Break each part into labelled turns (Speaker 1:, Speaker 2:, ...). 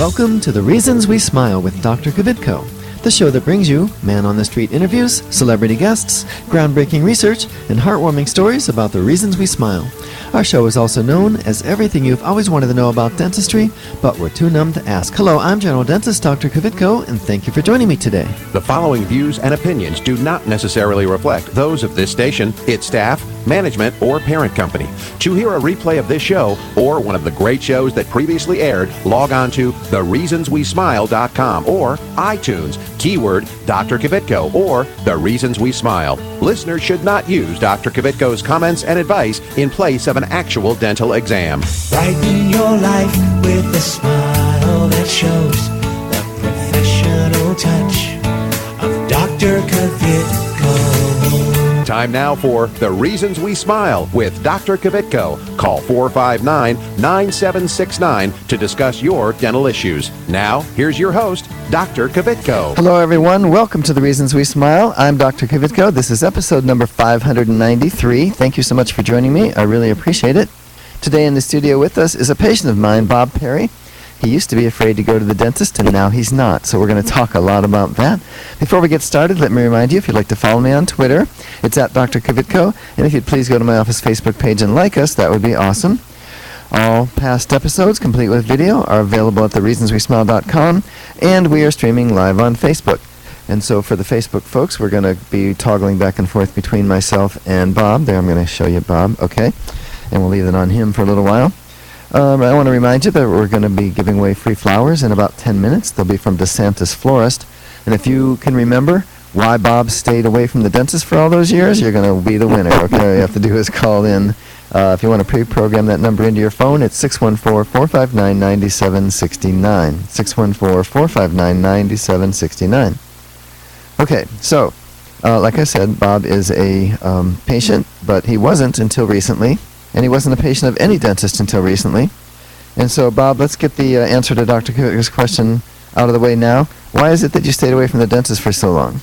Speaker 1: Welcome to The Reasons We Smile with Dr. Kvitko, the show that brings you man-on-the-street interviews, celebrity guests, groundbreaking research, and heartwarming stories about the reasons we smile. Our show is also known as everything you've always wanted to know about dentistry, but were too numb to ask. Hello, I'm General Dentist Dr. Kvitko, and thank you for joining me today.
Speaker 2: The following views and opinions do not necessarily reflect those of this station, its staff, management, or parent company. To hear a replay of this show or one of the great shows that previously aired, log on to thereasonswesmile.com or iTunes, keyword Dr. Kvitko or The Reasons We Smile. Listeners should not use Dr. Kvitko's comments and advice in place of an actual dental exam.
Speaker 3: Brighten your life with a smile that shows the professional touch of Dr. Kvitko.
Speaker 2: Time now for The Reasons We Smile with Dr. Kvitko. Call 459-9769 to discuss your dental issues. Now, here's your host, Dr. Kvitko.
Speaker 1: Hello, everyone. Welcome to The Reasons We Smile. I'm Dr. Kvitko. This is episode number 593. Thank you so much for joining me. I really appreciate it. Today in the studio with us is a patient of mine, Bob Perry. He used to be afraid to go to the dentist, and now he's not. So we're going to talk a lot about that. Before we get started, let me remind you, if you'd like to follow me on Twitter, it's at Dr. Kvitko. And if you'd please go to my office Facebook page and like us, that would be awesome. All past episodes, complete with video, are available at thereasonswesmile.com, and we are streaming live on Facebook. And so for the Facebook folks, we're going to be toggling back and forth between myself and Bob. There, I'm going to show you Bob, okay? And we'll leave it on him for a little while. I want to remind you that we're going to be giving away free flowers in about 10 minutes. They'll be from DeSantis Florist. And if you can remember why Bob stayed away from the dentist for all those years, you're going to be the winner. Okay, all you have to do is call in. If you want to pre-program that number into your phone, it's 614-459-9769. 614-459-9769. Okay, so like I said, Bob is a patient, but he wasn't until recently. And he wasn't a patient of any dentist until recently. And so, Bob, let's get the answer to Dr. Kvitko's question out of the way now. Why is it that you stayed away from the dentist for so long?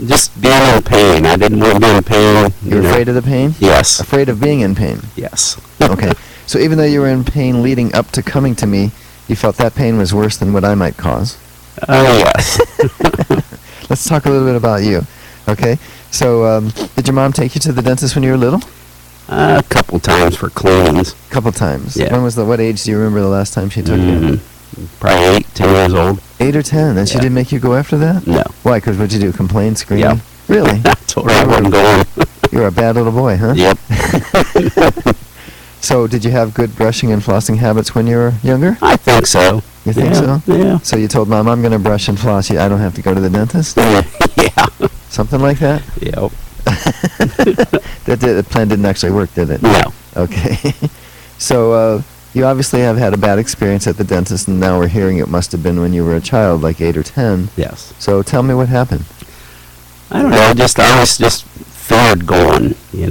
Speaker 4: Just being in pain. I didn't want to be in pain.
Speaker 1: You were afraid of the pain?
Speaker 4: Yes.
Speaker 1: Afraid of being in pain?
Speaker 4: Yes.
Speaker 1: Okay. So even though you were in pain leading up to coming to me, you felt that pain was worse than what I might cause?
Speaker 4: Yes.
Speaker 1: Let's talk a little bit about you. Okay. So did your mom take you to the dentist when you were little?
Speaker 4: A couple times for cleanings.
Speaker 1: A couple times.
Speaker 4: Yeah.
Speaker 1: What age do you remember the last time she took you?
Speaker 4: Probably 8, 10 years old.
Speaker 1: 8 or 10, and she didn't make you go after that?
Speaker 4: No.
Speaker 1: Why? Because what'd you do? Complain, scream?
Speaker 4: Yeah.
Speaker 1: Really?
Speaker 4: I told her I wasn't going.
Speaker 1: You were a bad little boy, huh?
Speaker 4: Yep.
Speaker 1: So did you have good brushing and flossing habits when you were younger?
Speaker 4: I think so.
Speaker 1: You think so?
Speaker 4: Yeah.
Speaker 1: So you told Mom, I'm going to brush and floss you. I don't have to go to the dentist?
Speaker 4: Yeah.
Speaker 1: Something like that?
Speaker 4: Yep.
Speaker 1: The plan didn't actually work, did it?
Speaker 4: No.
Speaker 1: Okay. So you obviously have had a bad experience at the dentist, and now we're hearing it must have been when you were a child, like 8 or 10.
Speaker 4: Yes.
Speaker 1: So tell me what happened.
Speaker 4: I don't know. I always just feared going. You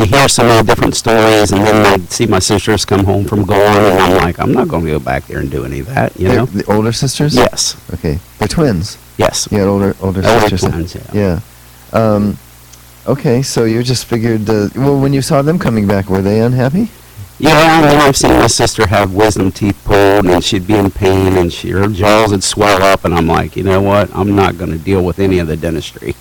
Speaker 4: hear so many different stories, and then I see my sisters come home from going, and I'm like, I'm not going to go back there and do any of that, know?
Speaker 1: The older sisters?
Speaker 4: Yes.
Speaker 1: Okay. They're twins?
Speaker 4: Yes.
Speaker 1: You had older sisters?
Speaker 4: Twins,
Speaker 1: yeah. Okay, so you just figured, when you saw them coming back, were they unhappy?
Speaker 4: Yeah, I mean, I've seen my sister have wisdom teeth pulled, and she'd be in pain, and her jaws would swell up, and I'm like, you know what? I'm not going to deal with any of the dentistry.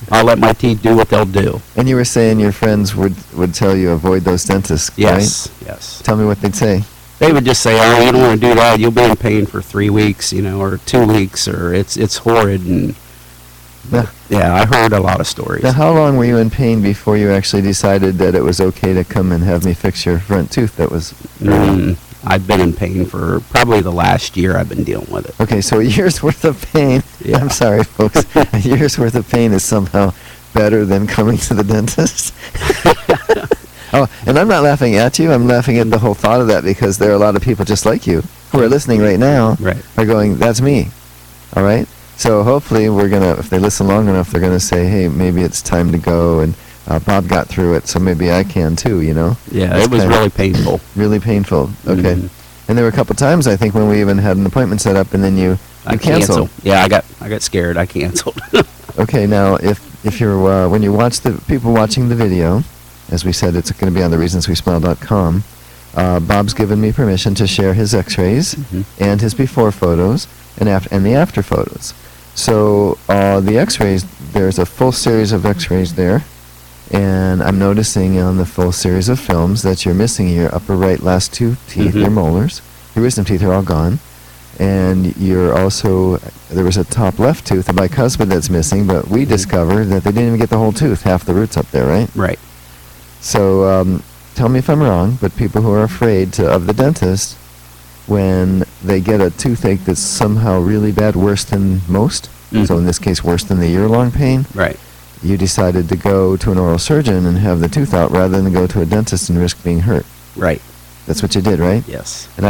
Speaker 4: I'll let my teeth do what they'll do.
Speaker 1: And you were saying your friends would tell you avoid those dentists,
Speaker 4: yes,
Speaker 1: right?
Speaker 4: Yes.
Speaker 1: Tell me what they'd say.
Speaker 4: They would just say, oh, you don't want to do that. You'll be in pain for 3 weeks, or 2 weeks, or it's horrid, and... Yeah, I heard a lot of stories.
Speaker 1: Now, how long were you in pain before you actually decided that it was okay to come and have me fix your front tooth that was...
Speaker 4: I've been in pain for probably the last year I've been dealing with it.
Speaker 1: Okay, so a year's worth of pain.
Speaker 4: Yeah.
Speaker 1: I'm sorry, folks. A year's worth of pain is somehow better than coming to the dentist. Oh, and I'm not laughing at you. I'm laughing at the whole thought of that, because there are a lot of people just like you who are listening right now.
Speaker 4: Right.
Speaker 1: Are going, that's me. All right? So hopefully we're going to, if they listen long enough, they're going to say, hey, maybe it's time to go, and Bob got through it, so maybe I can too,
Speaker 4: Yeah,
Speaker 1: That's
Speaker 4: it was really painful.
Speaker 1: Really painful. Okay.
Speaker 4: Mm-hmm.
Speaker 1: And there were a couple times, I think, when we even had an appointment set up, and then you canceled.
Speaker 4: Yeah, I got scared. I canceled.
Speaker 1: Okay, now if you're when you watch the people watching the video, as we said, it's going to be on thereasonswesmile.com. Bob's given me permission to share his x-rays and his before photos and the after photos. So the x-rays, there's a full series of x-rays there, and I'm noticing on the full series of films that you're missing your upper right last two teeth, your molars. Your wisdom teeth are all gone. And you're also, there was a top left tooth, a bicuspid that's missing, but we discovered that they didn't even get the whole tooth, half the roots up there, right?
Speaker 4: Right.
Speaker 1: So tell me if I'm wrong, but people who are afraid of the dentist, when they get a toothache that's somehow really bad, worse than most, so in this case worse than the year-long pain,
Speaker 4: Right.
Speaker 1: you decided to go to an oral surgeon and have the tooth out rather than go to a dentist and risk being hurt.
Speaker 4: Right.
Speaker 1: That's what you did, right?
Speaker 4: Yes.
Speaker 1: And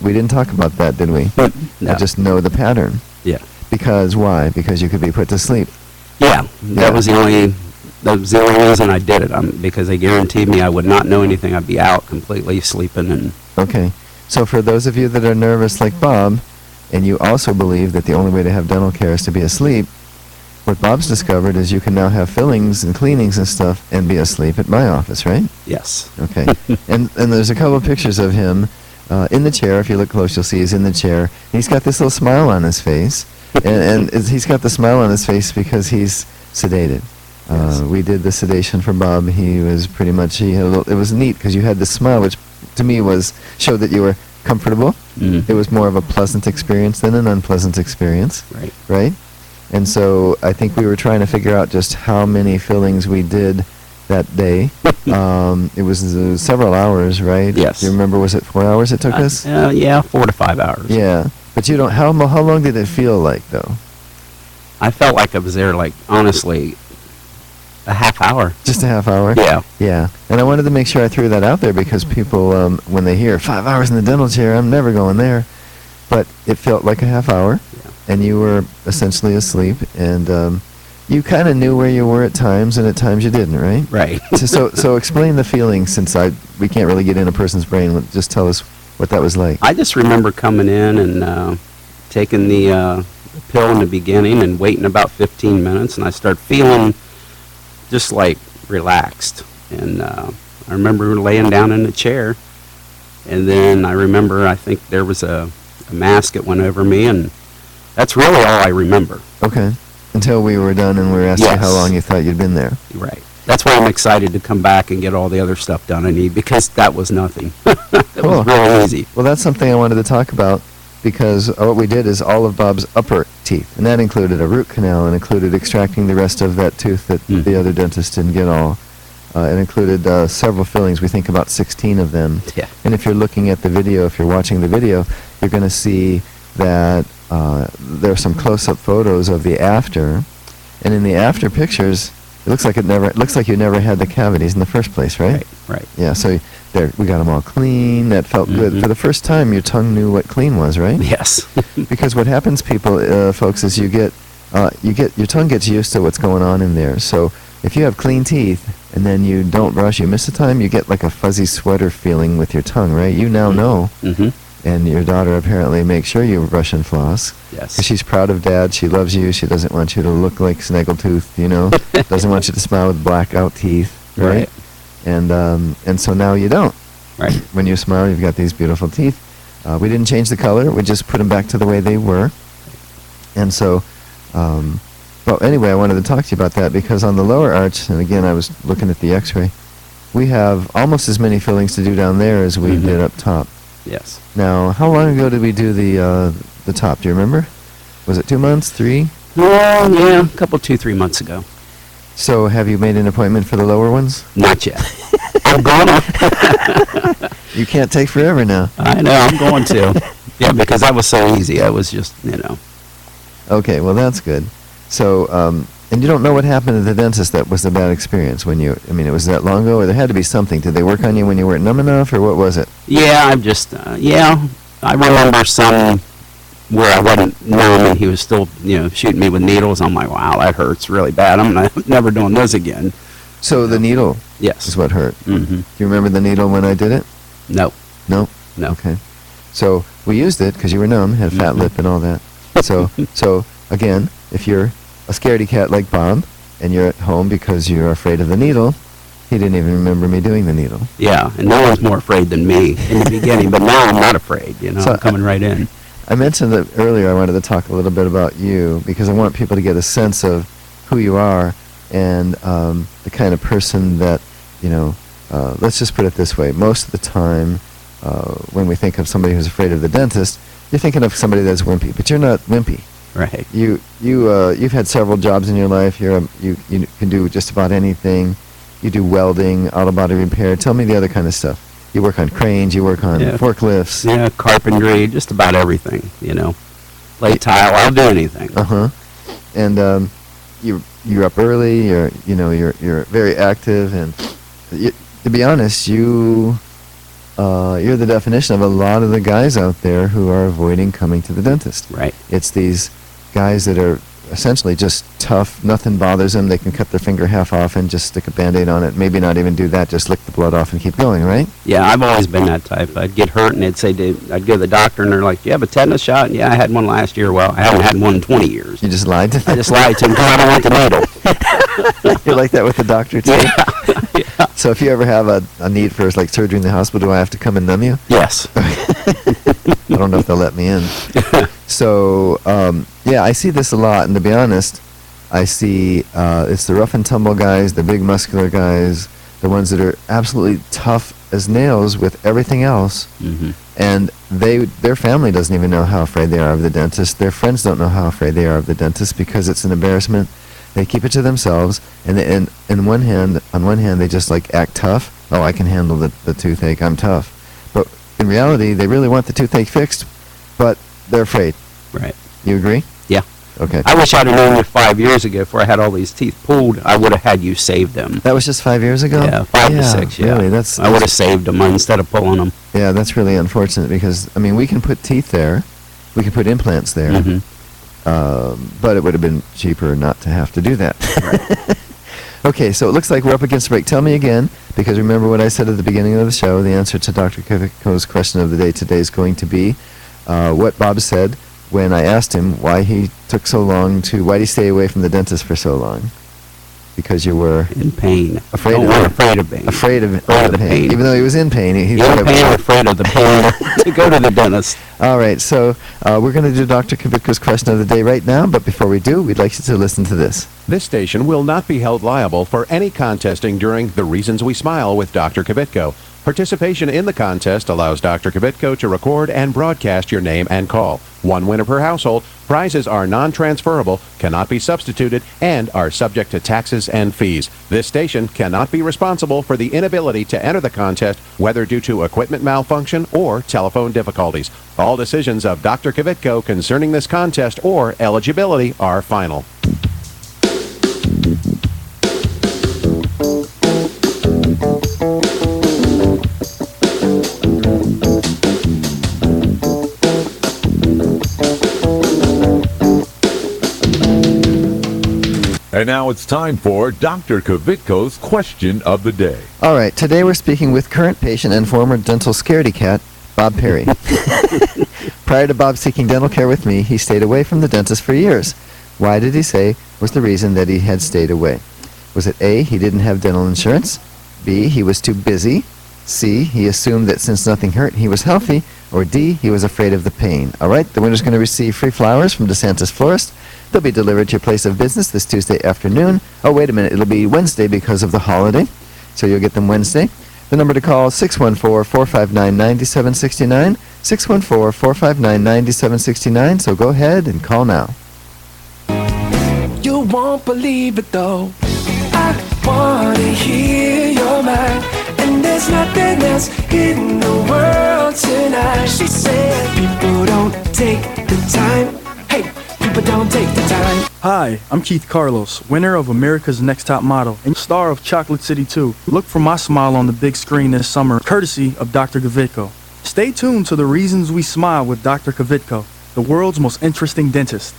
Speaker 1: we didn't talk about that, did we?
Speaker 4: No.
Speaker 1: I just know the pattern.
Speaker 4: Yeah.
Speaker 1: Because why? Because you could be put to sleep.
Speaker 4: Yeah. That was the only reason I did it. Because they guaranteed me I would not know anything. I'd be out completely sleeping and.
Speaker 1: Okay. So for those of you that are nervous like Bob, and you also believe that the only way to have dental care is to be asleep, what Bob's discovered is you can now have fillings and cleanings and stuff and be asleep at my office, right?
Speaker 4: Yes.
Speaker 1: Okay. and there's a couple of pictures of him in the chair. If you look close, you'll see he's in the chair. He's got this little smile on his face. and he's got the smile on his face because he's sedated.
Speaker 4: Yes.
Speaker 1: We did the sedation for Bob. He was pretty much, it was neat because you had this smile, which to me showed that you were comfortable. It was more of a pleasant experience than an unpleasant experience.
Speaker 4: Right.
Speaker 1: Right? And so I think we were trying to figure out just how many fillings we did that day. It was several hours, right?
Speaker 4: Yes.
Speaker 1: Do you remember, was it 4 hours it took us?
Speaker 4: Yeah, 4 to 5 hours.
Speaker 1: Yeah. But how long did it feel like, though?
Speaker 4: I felt like I was there, like, honestly, a half hour.
Speaker 1: Just a half hour?
Speaker 4: Yeah.
Speaker 1: Yeah. And I wanted to make sure I threw that out there because people, when they hear 5 hours in the dental chair, I'm never going there. But it felt like a half hour.
Speaker 4: Yeah.
Speaker 1: And you were essentially asleep, and you kind of knew where you were at times, and at times you didn't, right?
Speaker 4: Right.
Speaker 1: so explain the feeling, since we can't really get in a person's brain. Just tell us what that was like.
Speaker 4: I just remember coming in and taking the pill in the beginning and waiting about 15 minutes, and I started feeling just like relaxed. And I remember laying down in the chair, and then I remember I think there was a mask that went over me, and that's really all I remember.
Speaker 1: Okay. Until we were done and we were asking
Speaker 4: Yes.
Speaker 1: how long you thought you'd been there.
Speaker 4: Right. That's why I'm excited to come back and get all the other stuff done I need, because that was nothing. It
Speaker 1: Cool.
Speaker 4: was real easy.
Speaker 1: Well, that's something I wanted to talk about, because what we did is all of Bob's upper teeth, and that included a root canal and included extracting the rest of that tooth that the other dentist didn't get all. It included several fillings. We think about 16 of them.
Speaker 4: Yeah.
Speaker 1: And if you're looking at the video, if you're watching the video, you're going to see that there are some close-up photos of the after, and in the after pictures, it looks like you never had the cavities in the first place, right?
Speaker 4: Right.
Speaker 1: Yeah. So there, we got them all clean. That felt good. For the first time, your tongue knew what clean was, right?
Speaker 4: Yes.
Speaker 1: Because what happens, folks, is your tongue gets used to what's going on in there. So if you have clean teeth and then you don't brush, you miss a time, you get like a fuzzy sweater feeling with your tongue, right? You now know.
Speaker 4: Mm-hmm.
Speaker 1: And your daughter apparently makes sure you brush and floss.
Speaker 4: Yes.
Speaker 1: Because she's proud of Dad. She loves you. She doesn't want you to look like Snaggletooth, doesn't want you to smile with blackout teeth, right? And so now you don't.
Speaker 4: Right.
Speaker 1: When you smile, you've got these beautiful teeth. We didn't change the color. We just put them back to the way they were. And so, well, anyway, I wanted to talk to you about that because on the lower arch, and again, I was looking at the x-ray, we have almost as many fillings to do down there as we did up top.
Speaker 4: Yes.
Speaker 1: Now, how long ago did we do the top? Do you remember? Was it 2 months, 3?
Speaker 4: Yeah, a couple, 2-3 months ago.
Speaker 1: So have you made an appointment for the lower ones?
Speaker 4: Not yet. I'm gonna.
Speaker 1: You can't take forever now.
Speaker 4: I know, I'm going to. Yeah, because that was so easy. I was just,
Speaker 1: Okay, well, that's good. So, and you don't know what happened at the dentist that was a bad experience when it was that long ago, or there had to be something. Did they work on you when you weren't numb enough, or what was it?
Speaker 4: Yeah, I'm just, I remember some where I wasn't numb and he was still, shooting me with needles. I'm like, wow, that hurts really bad. I'm never doing this again.
Speaker 1: So the needle
Speaker 4: Yes.
Speaker 1: is what hurt.
Speaker 4: Mm-hmm.
Speaker 1: Do you remember the needle when I did it?
Speaker 4: No.
Speaker 1: No?
Speaker 4: No.
Speaker 1: Okay. So we used it because you were numb, had fat lip and all that. So again, if you're a scaredy cat like Bob and you're at home because you're afraid of the needle, He didn't even remember me doing the needle.
Speaker 4: Yeah, and no one's more afraid than me in the beginning, but now I'm not afraid,
Speaker 1: So
Speaker 4: I'm coming right in.
Speaker 1: I mentioned that earlier I wanted to talk a little bit about you because I want people to get a sense of who you are and the kind of person that, let's just put it this way. Most of the time when we think of somebody who's afraid of the dentist, you're thinking of somebody that's wimpy, but you're not wimpy.
Speaker 4: Right.
Speaker 1: You've had several jobs in your life. You can do just about anything. You do welding, auto body repair. Tell me the other kind of stuff. You work on cranes. You work on forklifts.
Speaker 4: Yeah, carpentry, just about everything. Lay tile. I'll do anything.
Speaker 1: And you're up early. You're very active, and to be honest, you're the definition of a lot of the guys out there who are avoiding coming to the dentist.
Speaker 4: Right.
Speaker 1: It's these guys that are essentially just tough. Nothing bothers them. They can cut their finger half off and just stick a Band-Aid on it. Maybe not even do that. Just lick the blood off and keep going, right?
Speaker 4: Yeah, I've always been that type. I'd get hurt and they'd say, I'd go to the doctor and they're like, "You have a tetanus shot?" And, "Yeah, I had one last year." Well, I haven't had one in 20 years.
Speaker 1: You just lied to them?
Speaker 4: I just lied to them because I don't want the needle.
Speaker 1: You're like that with the doctor, too?
Speaker 4: Yeah.
Speaker 1: So if you ever have a need for surgery in the hospital, do I have to come and numb you?
Speaker 4: Yes.
Speaker 1: I don't know if they'll let me in. So, I see this a lot, and to be honest, I see it's the rough and tumble guys, the big muscular guys, the ones that are absolutely tough as nails with everything else, and their family doesn't even know how afraid they are of the dentist. Their friends don't know how afraid they are of the dentist because it's an embarrassment. They keep it to themselves, and on one hand, they just act tough. Oh, I can handle the toothache. I'm tough. But in reality, they really want the toothache fixed, but they're afraid.
Speaker 4: Right.
Speaker 1: You agree?
Speaker 4: Yeah.
Speaker 1: Okay.
Speaker 4: I wish I'd have known you 5 years ago before I had all these teeth pulled. I would have had you save them.
Speaker 1: That was just 5 years ago?
Speaker 4: Yeah, 5 to 6, yeah.
Speaker 1: Really,
Speaker 4: I would have saved them instead of pulling them.
Speaker 1: Yeah, that's really unfortunate because, we can put teeth there. We can put implants there. But it would have been cheaper not to have to do that.
Speaker 4: Right.
Speaker 1: Okay, so it looks like we're up against a break. Tell me again, because remember what I said at the beginning of the show, the answer to Dr. Kvitko's question of the day today is going to be what Bob said when I asked him why he took so long why did he stay away from the dentist for so long? Because you were
Speaker 4: in pain.
Speaker 1: Afraid of pain.
Speaker 4: Afraid of the pain.
Speaker 1: Even though he was in pain.
Speaker 4: He was in pain or afraid of the pain to go to the dentist.
Speaker 1: All right, so we're going to do Dr. Kvitko's question of the day right now, but before we do, we'd like you to listen to this.
Speaker 2: This station will not be held liable for any contesting during The Reasons We Smile with Dr. Kvitko. Participation in the contest allows Dr. Kvitko to record and broadcast your name and call. One winner per household. Prizes are non-transferable, cannot be substituted, and are subject to taxes and fees. This station cannot be responsible for the inability to enter the contest, whether due to equipment malfunction or telephone difficulties. All decisions of Dr. Kvitko concerning this contest or eligibility are final.
Speaker 5: And now it's time for Dr. Kvitko's question of the day.
Speaker 1: All right, today we're speaking with current patient and former dental scaredy cat, Bob Perry. Prior to Bob seeking dental care with me, he stayed away from the dentist for years. Why did he say was the reason that he had stayed away? Was it A, he didn't have dental insurance? B, he was too busy? C, he assumed that since nothing hurt, he was healthy? Or D, he was afraid of the pain? All right, the winner's going to receive free flowers from DeSantis Florist. They'll be delivered to your place of business this Tuesday afternoon. Oh, wait a minute, it'll be Wednesday because of the holiday, so you'll get them Wednesday. The number to call is 614-459-9769, 614-459-9769, so go ahead and call now.
Speaker 6: You won't believe it though, I wanna hear your mind, and there's nothing else in the world tonight. She said people don't take the time, hey, people don't take the time.
Speaker 7: Hi, I'm Keith Carlos, winner of America's Next Top Model and star of Chocolate City 2. Look for my smile on the big screen this summer, courtesy of Dr. Kvitko. Stay tuned to The Reasons We Smile with Dr. Kvitko, the world's most interesting dentist.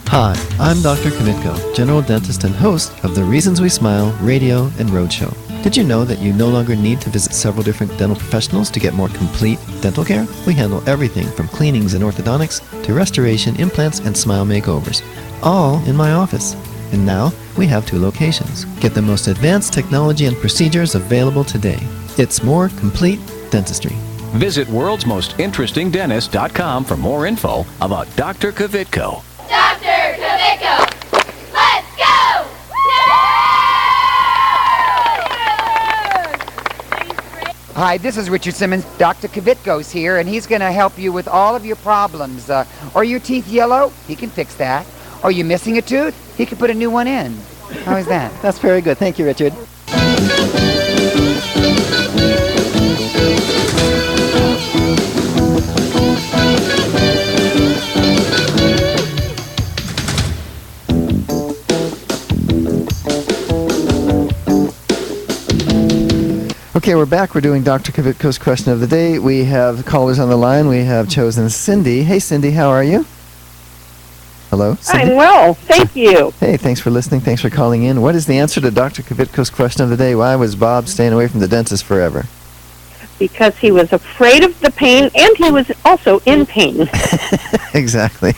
Speaker 1: Hi, I'm Dr. Kvitko, general dentist and host of the Reasons We Smile radio and roadshow. Did you know that you no longer need to visit several different dental professionals to get more complete dental care? We handle everything from cleanings and orthodontics to restoration, implants, and smile makeovers, all in my office. And now, we have 2 locations. Get the most advanced technology and procedures available today. It's more complete dentistry.
Speaker 8: Visit worldsmostinterestingdentist.com for more info about Dr. Kvitko.
Speaker 9: Dr. Kvitko! Let's go!
Speaker 10: Hi, this is Richard Simmons. Dr. Kvitko's here, and he's going to help you with all of your problems. Are your teeth yellow? He can fix that. Are you missing a tooth? He can put a new one in. How is that?
Speaker 1: That's very good. Thank you, Richard. Okay, we're back. We're doing Dr. Kvitko's question of the day. We have callers on the line. We have chosen Cindy. Hey, Cindy, how are you? Hello, Cindy?
Speaker 11: I'm well, thank you.
Speaker 1: Hey, thanks for listening. Thanks for calling in. What is the answer to Dr. Kvitko's question of the day? Why was Bob staying away from the dentist forever?
Speaker 11: Because he was afraid of the pain, and he was also in pain.
Speaker 1: Exactly.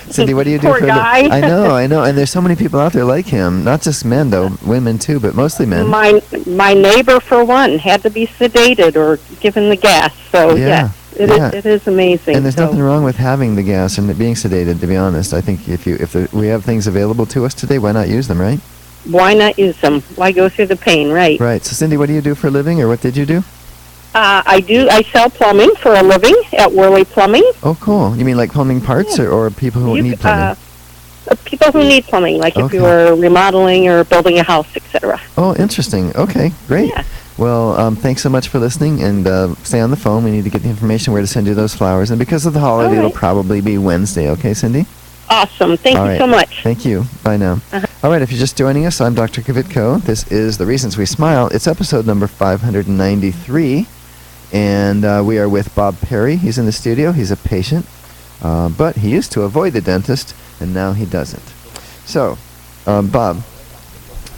Speaker 1: Cindy, what do you do
Speaker 11: Poor
Speaker 1: for
Speaker 11: guy.
Speaker 1: I know. And there's so many people out there like him. Not just men, though. Women, too, but mostly men.
Speaker 11: My neighbor, for one, had to be sedated or given the gas. So,
Speaker 1: Yeah.
Speaker 11: yes, it is amazing.
Speaker 1: And there's
Speaker 11: So,
Speaker 1: nothing wrong with having the gas and it being sedated, to be honest. I think if we have things available to us today, why not use them, right?
Speaker 11: why not use them? Why go through the pain, right?
Speaker 1: Right. So, Cindy, what do you do for a living, or what did you do?
Speaker 11: I sell plumbing for a living at Worley Plumbing.
Speaker 1: Oh, cool. You mean like plumbing parts, or people who need plumbing?
Speaker 11: People who need plumbing, like if you were remodeling or building a house, etc.
Speaker 1: Oh, interesting. Okay, great.
Speaker 11: Yeah.
Speaker 1: Well, thanks so much for listening, and stay on the phone. We need to get the information where to send you those flowers. And because of the holiday, it'll probably be Wednesday. Okay, Cindy?
Speaker 11: Awesome. Thank you so much.
Speaker 1: Thank you. Bye now. All right, if you're just joining us, I'm Dr. Kvitko. This is The Reasons We Smile. It's episode number 593, and we are with Bob Perry. He's in the studio. He's a patient, but he used to avoid the dentist, and now he doesn't. So, Bob,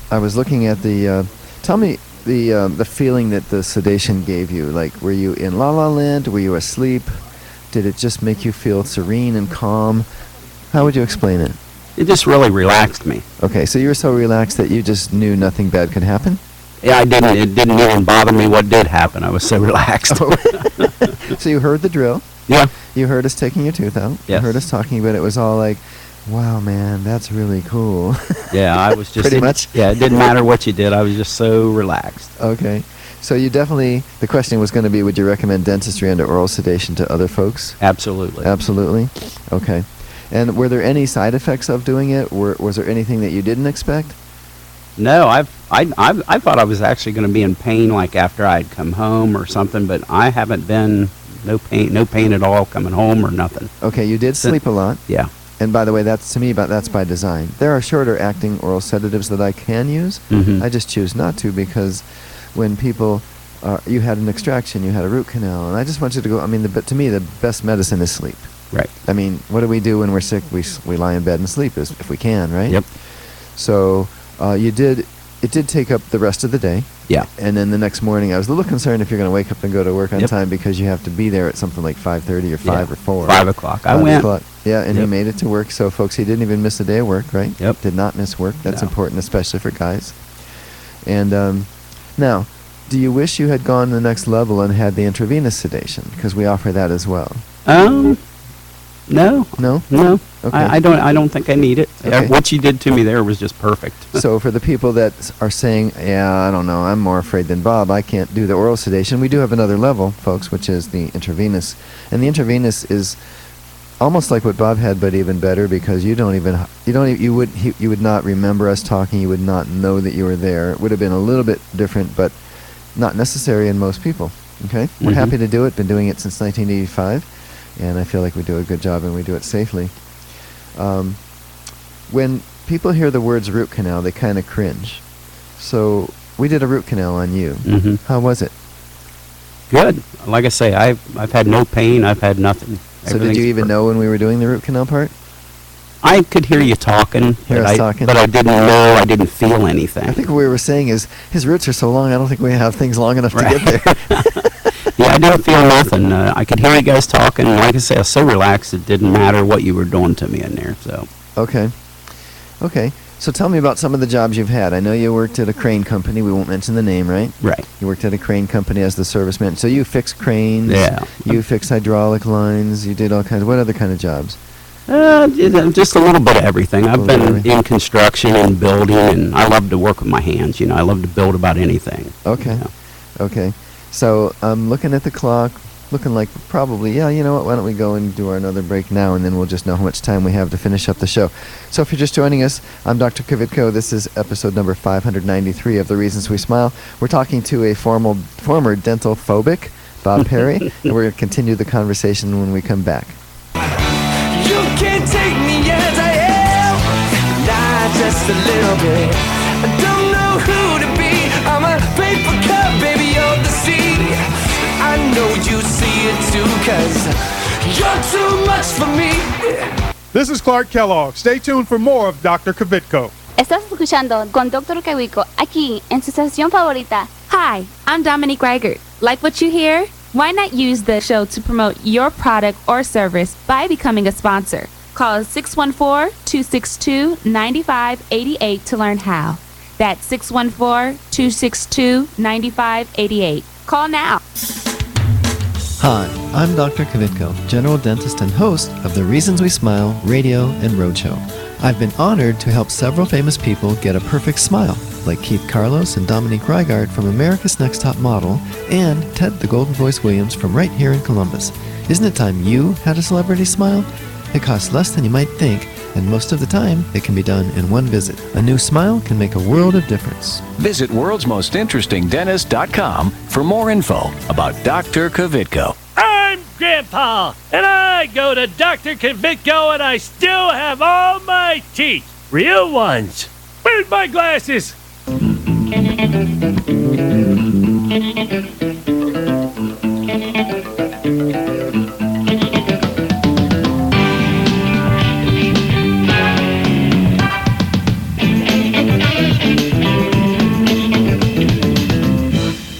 Speaker 1: I was looking at the... tell me the feeling that the sedation gave you. Like, were you in la-la land? Were you asleep? Did it just make you feel serene and calm? How would you explain it?
Speaker 4: It just really relaxed me.
Speaker 1: Okay, so you were so relaxed that you just knew nothing bad could happen?
Speaker 4: Yeah, it didn't even bother me what did happen. I was so relaxed.
Speaker 1: So you heard the drill.
Speaker 4: Yeah.
Speaker 1: You heard us taking your tooth out.
Speaker 4: Yes.
Speaker 1: You heard us talking about it. It was all like, wow, man, that's really cool.
Speaker 4: Yeah, I was just...
Speaker 1: Pretty much?
Speaker 4: Yeah, it didn't matter what you did. I was just so relaxed.
Speaker 1: Okay. So you definitely... The question was going to be, would you recommend dentistry under oral sedation to other folks?
Speaker 4: Absolutely.
Speaker 1: Absolutely? Okay. And were there any side effects of doing it? Was there anything that you didn't expect?
Speaker 4: No, I thought I was actually going to be in pain like after I'd come home or something, but I haven't been no pain at all coming home or nothing.
Speaker 1: Okay, you did sleep a lot.
Speaker 4: Yeah.
Speaker 1: And by the way, that's by design. There are shorter acting oral sedatives that I can use.
Speaker 4: Mhm.
Speaker 1: I just choose not to because when people, you had an extraction, you had a root canal, and I just want you to go. I mean, to me, the best medicine is sleep.
Speaker 4: Right.
Speaker 1: I mean, what do we do when we're sick? We lie in bed and sleep if we can, right?
Speaker 4: Yep.
Speaker 1: So it did take up the rest of the day.
Speaker 4: Yeah.
Speaker 1: And then the next morning, I was a little concerned if you're going to wake up and go to work on
Speaker 4: Yep.
Speaker 1: time because you have to be there at something like 5:30 or 5
Speaker 4: Yeah.
Speaker 1: or 4.
Speaker 4: 5 o'clock. I
Speaker 1: 5
Speaker 4: went.
Speaker 1: o'clock. Yeah, and he
Speaker 4: Yep.
Speaker 1: made it to work. So, folks, he didn't even miss a day of work, right?
Speaker 4: Yep.
Speaker 1: Did not miss work. That's
Speaker 4: No.
Speaker 1: important, especially for guys. And now, do you wish you had gone to the next level and had the intravenous sedation? Because we offer that as well.
Speaker 4: No.
Speaker 1: No?
Speaker 4: No.
Speaker 1: Okay.
Speaker 4: I don't think I need it.
Speaker 1: Okay.
Speaker 4: What you did to me there was just perfect.
Speaker 1: So for the people that are saying, yeah, I don't know, I'm more afraid than Bob, I can't do the oral sedation, we do have another level, folks, which is the intravenous. And the intravenous is almost like what Bob had, but even better, because you would not remember us talking, you would not know that you were there. It would have been a little bit different, but not necessary in most people. Okay? We're
Speaker 4: Mhm.
Speaker 1: happy to do it, been doing it since 1985, and I feel like we do a good job and we do it safely. When people hear the words root canal, they kind of cringe. So we did a root canal on you.
Speaker 4: Mm-hmm.
Speaker 1: How was it?
Speaker 4: Good. Like I say, I've had no pain. I've had nothing.
Speaker 1: So did you even know when we were doing the root canal part?
Speaker 4: I could hear you talking,
Speaker 1: Hear us talking?
Speaker 4: but I didn't know. I didn't feel anything.
Speaker 1: I think what we were saying is his roots are so long, I don't think we have things long enough to get there.
Speaker 4: Yeah, I didn't feel nothing. I could hear you guys talking. Like I say, I was so relaxed it didn't matter what you were doing to me in there. So
Speaker 1: Okay. Okay. So tell me about some of the jobs you've had. I know you worked at a crane company. We won't mention the name, right?
Speaker 4: Right.
Speaker 1: You worked at a crane company as the serviceman. So you fixed cranes.
Speaker 4: Yeah.
Speaker 1: You fixed hydraulic lines. You did all kinds. What other kind of jobs?
Speaker 4: Just a little bit of everything. I've
Speaker 1: little bit of
Speaker 4: been
Speaker 1: everything.
Speaker 4: in construction and building, and I love to work with my hands. I love to build about anything.
Speaker 1: Okay.
Speaker 4: Yeah.
Speaker 1: Okay. So I'm looking at the clock, looking like probably, yeah, you know what, why don't we go and do our another break now, and then we'll just know how much time we have to finish up the show. So if you're just joining us, I'm Dr. Kvitko. This is episode number 593 of The Reasons We Smile. We're talking to a former dental phobic, Bob Perry, and we're going to continue the conversation when we come back.
Speaker 6: You can't take me as I am, not just a little bit. I don't know who to be. I'm a paper cup, baby, of the sea. I know you see it too, 'cause you're too much for me.
Speaker 12: This is Clark Kellogg. Stay tuned for more of Dr. Kvitko.
Speaker 13: Estás escuchando con Dr. Kvitko aquí en su estación favorita.
Speaker 14: Hi, I'm Dominique Reichert. Like what you hear? Why not use the show to promote your product or service by becoming a sponsor? Call 614-262-9588 to learn how. That's 614-262-9588. Call now.
Speaker 1: Hi, I'm Dr. Kvitko, general dentist and host of the Reasons We Smile radio and roadshow. I've been honored to help several famous people get a perfect smile, like Keith Carlos and Dominique Reigard from America's Next Top Model, and Ted the Golden Voice Williams from right here in Columbus. Isn't it time you had a celebrity smile? It costs less than you might think, and most of the time, it can be done in one visit. A new smile can make a world of difference.
Speaker 8: Visit worldsmostinterestingdentist.com for more info about Dr. Kvitko.
Speaker 15: I'm Grandpa, and I go to Dr. Kvitko, and I still have all my teeth. Real ones. Where's my glasses?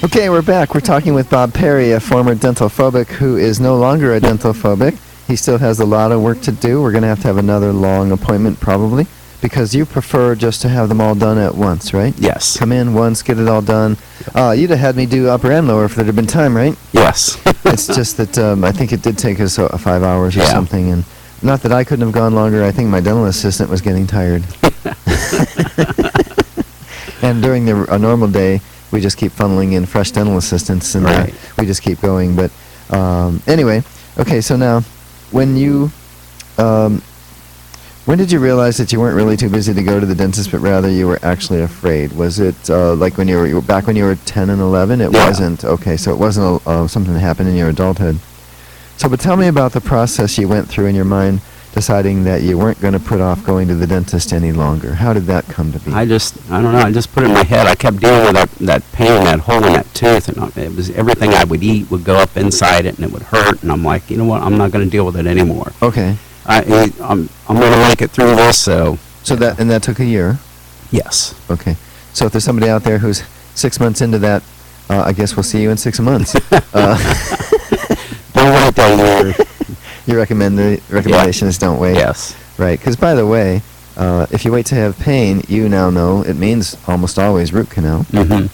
Speaker 1: Okay, we're back. We're talking with Bob Perry, a former dental phobic who is no longer a dental phobic. He still has a lot of work to do. We're going to have another long appointment probably, because you prefer just to have them all done at once, right?
Speaker 4: Yes.
Speaker 1: Come in once, get it all done. You'd have had me do upper and lower if there had been time, right?
Speaker 4: Yes.
Speaker 1: It's just that I think it did take us 5 hours or
Speaker 4: Yeah.
Speaker 1: something, and not that I couldn't have gone longer. I think my dental assistant was getting tired. And during a normal day, we just keep funneling in fresh dental assistants, and
Speaker 4: Right.
Speaker 1: we just keep going. But anyway, okay, so now, when did you realize that you weren't really too busy to go to the dentist, but rather you were actually afraid? Was it like when you were back when you were 10 and 11? It
Speaker 4: Yeah.
Speaker 1: wasn't. Okay, so it wasn't something that happened in your adulthood. So, but tell me about the process you went through in your mind, deciding that you weren't going to put off going to the dentist any longer. How did that come to be?
Speaker 4: I don't know, I just put it in my head. I kept dealing with that pain, that hole in that tooth, and it was everything I would eat would go up inside it, and it would hurt, and I'm like, you know what, I'm not going to deal with it anymore.
Speaker 1: Okay.
Speaker 4: I'm going to make it through this, so...
Speaker 1: So that took a year?
Speaker 4: Yes.
Speaker 1: Okay. So if there's somebody out there who's 6 months into that, I guess we'll see you in 6 months.
Speaker 4: Don't wait that year.
Speaker 1: Your recommendation is don't wait.
Speaker 4: Yes.
Speaker 1: Right. Because, by the way, if you wait to have pain, you now know it means almost always root canal.
Speaker 4: Mm-hmm.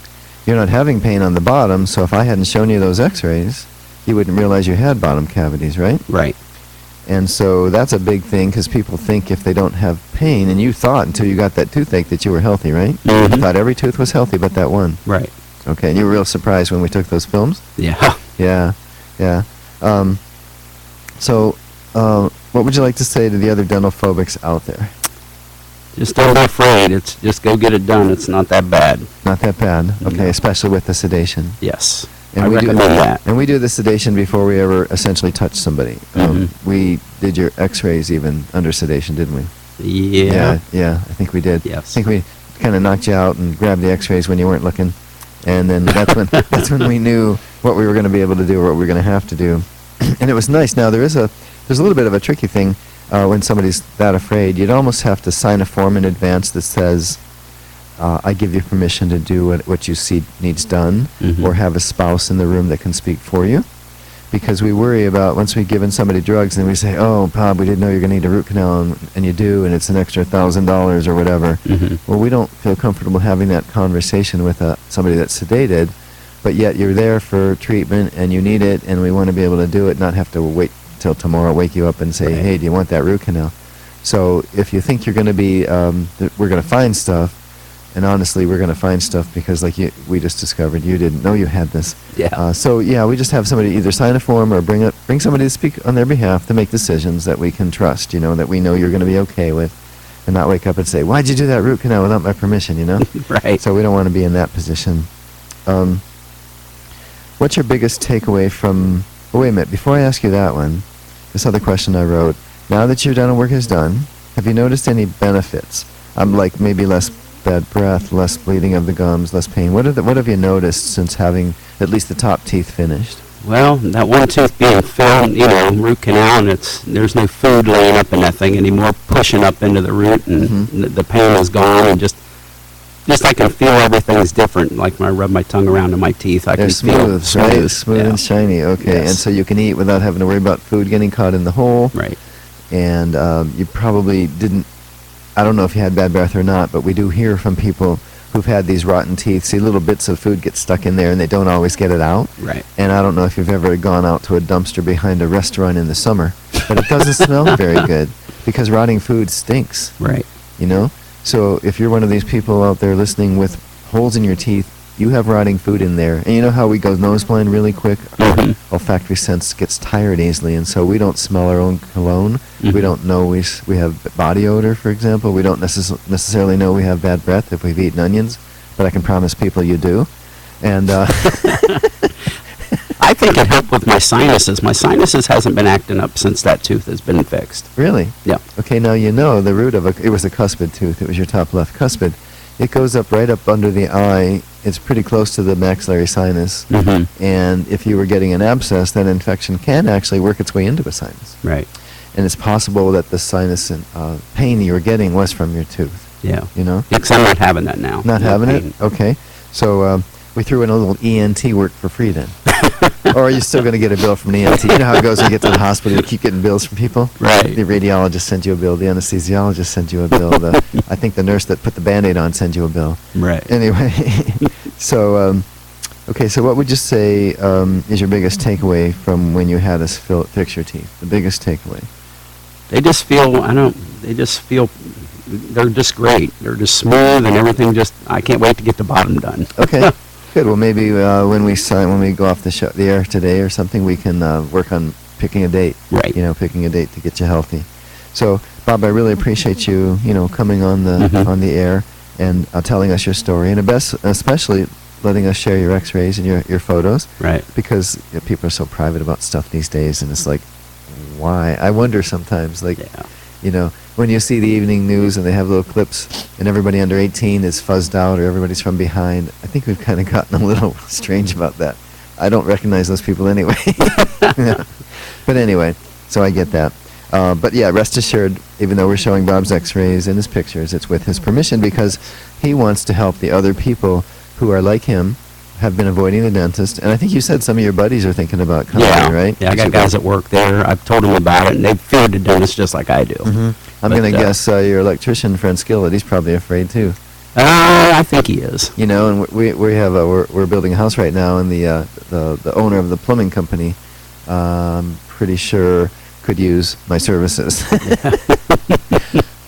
Speaker 1: You're not having pain on the bottom, so if I hadn't shown you those x-rays, you wouldn't realize you had bottom cavities, right?
Speaker 4: Right.
Speaker 1: And so that's a big thing, because people think if they don't have pain, and you thought until you got that toothache that you were healthy, right?
Speaker 4: Mm-hmm.
Speaker 1: You thought every tooth was healthy but that one.
Speaker 4: Right.
Speaker 1: Okay, and you were real surprised when we took those films?
Speaker 4: Yeah.
Speaker 1: Yeah, yeah. So, what would you like to say to the other dental phobics out there?
Speaker 4: Just don't be afraid. It's just go get it done. It's not that bad.
Speaker 1: Not that bad. Okay,
Speaker 4: No.
Speaker 1: especially with the sedation.
Speaker 4: Yes.
Speaker 1: And
Speaker 4: I
Speaker 1: we
Speaker 4: recommend that.
Speaker 1: And we do the sedation before we ever essentially touch somebody. We did your x-rays even under sedation, didn't we?
Speaker 4: Yeah.
Speaker 1: Yeah, I think we did.
Speaker 4: Yes.
Speaker 1: I think we kind of knocked you out and grabbed the x-rays when you weren't looking. And then that's when we knew what we were going to be able to do or what we were going to have to do. And it was nice. Now, there's a little bit of a tricky thing when somebody's that afraid. You'd almost have to sign a form in advance that says, I give you permission to do what you see needs done,
Speaker 4: Mhm.
Speaker 1: or have a spouse in the room that can speak for you. because we worry about once we've given somebody drugs and we say, oh, Bob, we didn't know you're going to need a root canal, and you do, and it's an extra $1,000 or whatever. Well, we don't feel comfortable having that conversation with somebody that's sedated, but yet you're there for treatment and you need it, and we want to be able to do it, not have to wait till tomorrow, wake you up and say, hey, do you want that root canal? So if you think you're going to be, we're going to find stuff, and honestly, we're going to find stuff because, like we just discovered, you didn't know you had this.
Speaker 4: Yeah.
Speaker 1: So yeah, we just have somebody either sign a form or bring somebody to speak on their behalf to make decisions that we can trust. That we know you're going to be okay with, and not wake up and say, "Why'd you do that root canal without my permission?"
Speaker 4: Right.
Speaker 1: So we don't want to be in that position. What's your biggest takeaway from? Oh, wait a minute. Before I ask you that one, this other question I wrote. Now that your dental work is done, have you noticed any benefits? Like maybe less bad breath, less bleeding of the gums, less pain. What have you noticed since having at least the top teeth finished?
Speaker 4: Well, that one tooth being filled, root canal, and there's no food laying up in that thing anymore, pushing up into the root, and the pain is gone, and just I can feel everything's different. Like when I rub my tongue around in my teeth, I can feel
Speaker 1: smooth, smooth and shiny. Okay, and so you can eat without having to worry about food getting caught in the hole.
Speaker 4: Right.
Speaker 1: And you probably didn't. I don't know if you had bad breath or not, but we do hear from people who've had these rotten teeth. See, little bits of food get stuck in there, and they don't always get it out.
Speaker 4: Right.
Speaker 1: And I don't know if you've ever gone out to a dumpster behind a restaurant in the summer, but it doesn't smell very good because rotting food stinks.
Speaker 4: Right.
Speaker 1: So if you're one of these people out there listening with holes in your teeth, you have rotting food in there. And you know how we go nose blind really quick? Our olfactory sense gets tired easily, and so we don't smell our own cologne. We don't know we have body odor, for example. We don't necessarily know we have bad breath if we've eaten onions, but I can promise people you do. And
Speaker 4: I think it helped with my sinuses. My sinuses hasn't been acting up since that tooth has been fixed.
Speaker 1: Really?
Speaker 4: Yeah.
Speaker 1: Okay, now the root of it was a cuspid tooth. It was your top left cuspid. It goes up right up under the eye. It's pretty close to the maxillary sinus. And if you were getting an abscess, that infection can actually work its way into a sinus.
Speaker 4: Right.
Speaker 1: And it's possible that the sinus pain you were getting was from your tooth.
Speaker 4: Yeah. Because I'm not having that now.
Speaker 1: Not having it? Okay. So we threw in a little ENT work for free then. Or are you still going to get a bill from an ENT? You know how it goes when you get to the hospital, you keep getting bills from people?
Speaker 4: Right.
Speaker 1: The radiologist sends you a bill. The anesthesiologist sends you a bill. I think the nurse that put the Band-Aid on sends you a bill.
Speaker 4: Right.
Speaker 1: Anyway, so, okay, so what would you say is your biggest takeaway from when you had us fix your teeth? The biggest takeaway?
Speaker 4: They just feel, they're just great. They're just smooth and everything I can't wait to get the bottom done.
Speaker 1: Okay. Good. Well, maybe when we go off the air today or something, we can work on picking a date.
Speaker 4: Right.
Speaker 1: Picking a date to get you healthy. So, Bob, I really appreciate you, coming on the air and telling us your story, and especially letting us share your X-rays and your photos.
Speaker 4: Right.
Speaker 1: Because people are so private about stuff these days, and it's like, why? I wonder sometimes, when you see the evening news and they have little clips and everybody under 18 is fuzzed out or everybody's from behind, I think we've kind of gotten a little strange about that. I don't recognize those people anyway. Yeah. But anyway, so I get that. But yeah, rest assured, even though we're showing Bob's X-rays and his pictures, it's with his permission because he wants to help the other people who are like him, have been avoiding the dentist. And I think you said some of your buddies are thinking about coming, right?
Speaker 4: Yeah, I got guys that work there. I've told them about it, and they fear the dentist just like I do.
Speaker 1: I'm going to guess your electrician friend Skillet, he's probably afraid too.
Speaker 4: I think he is.
Speaker 1: And we're building a house right now, and the owner of the plumbing company, pretty sure could use my services.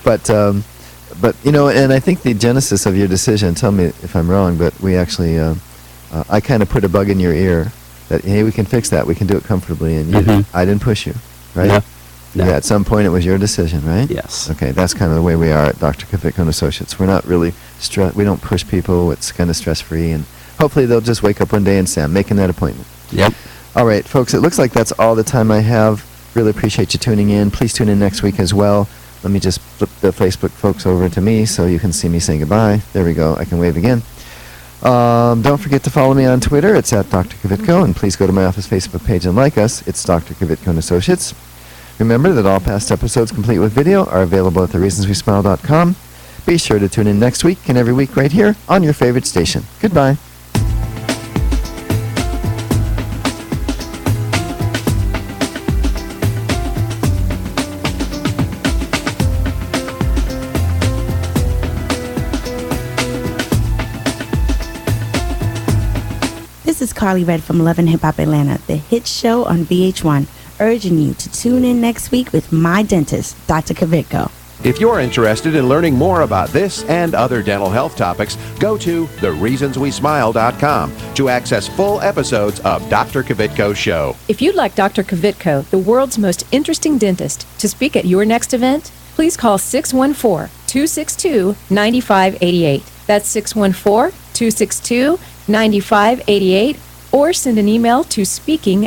Speaker 1: But and I think the genesis of your decision, tell me if I'm wrong, but we actually, I kind of put a bug in your ear that, hey, we can fix that, we can do it comfortably, and I didn't push you, right?
Speaker 4: No.
Speaker 1: Yeah, at some point it was your decision, right?
Speaker 4: Yes.
Speaker 1: Okay, that's kind of the way we are at Dr. Kvitko and Associates. We're not really we don't push people. It's kind of stress-free, and hopefully they'll just wake up one day and say, I'm making that appointment.
Speaker 4: Yep.
Speaker 1: All right, folks, it looks like that's all the time I have. Really appreciate you tuning in. Please tune in next week as well. Let me just flip the Facebook folks over to me so you can see me saying goodbye. There we go. I can wave again. Don't forget to follow me on Twitter. It's at Dr. Kvitko, and please go to my office Facebook page and like us. It's Dr. Kvitko and Associates. Remember that all past episodes, complete with video, are available at thereasonswesmile.com. Be sure to tune in next week and every week right here on your favorite station. Goodbye.
Speaker 16: is Carly Red from Love and Hip Hop Atlanta, the hit show on VH1, urging you to tune in next week with my dentist, Dr. Kvitko.
Speaker 2: If you're interested in learning more about this and other dental health topics, go to thereasonswesmile.com to access full episodes of Dr. Kvitko's show.
Speaker 17: If you'd like Dr. Kvitko, the world's most interesting dentist, to speak at your next event, please call 614-262-9588. That's 614-262-9588, or send an email to speaking